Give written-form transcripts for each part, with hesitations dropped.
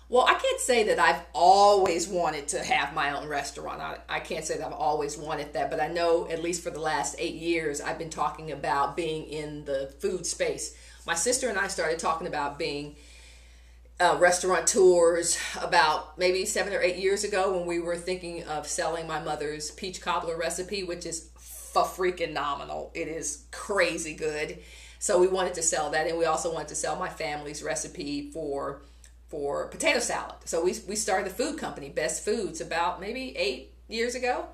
Well, I can't say that I've always wanted to have my own restaurant. I can't say that I've always wanted that, but I know at least for the last 8 years, I've been talking about being in the food space. My sister and I started talking about being restaurateurs about maybe 7 or 8 years ago when we were thinking of selling my mother's peach cobbler recipe, which is freaking nominal. It is crazy good. So we wanted to sell that, and we also wanted to sell my family's recipe for potato salad. So we started a food company, Best Foods, about maybe 8 years ago,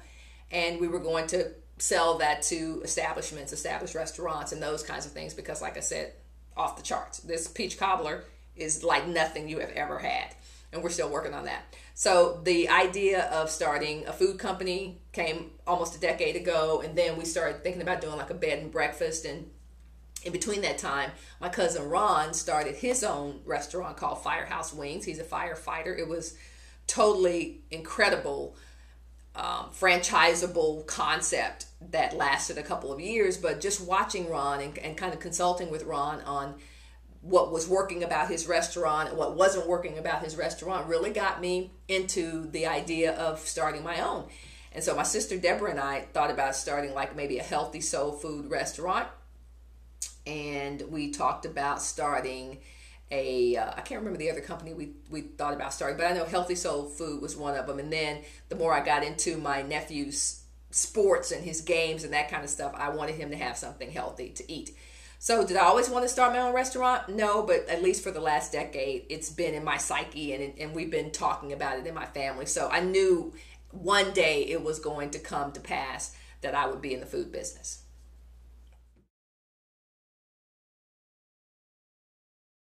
and we were going to sell that to establishments, established restaurants, and those kinds of things because, like I said, off the charts. This peach cobbler is like nothing you have ever had, and we're still working on that. So the idea of starting a food company came almost a decade ago, and then we started thinking about doing like a bed and breakfast. And in between that time, my cousin Ron started his own restaurant called Firehouse Wings. He's a firefighter. It was totally incredible, franchisable concept that lasted a couple of years. But just watching Ron and kind of consulting with Ron on what was working about his restaurant and what wasn't working about his restaurant really got me into the idea of starting my own. And so my sister Deborah and I thought about starting like maybe a healthy soul food restaurant. And we talked about starting I can't remember the other company we thought about starting, but I know Healthy Soul Food was one of them. And then the more I got into my nephew's sports and his games and that kind of stuff, I wanted him to have something healthy to eat. So did I always want to start my own restaurant? No, but at least for the last decade, it's been in my psyche, and we've been talking about it in my family. So I knew one day it was going to come to pass that I would be in the food business.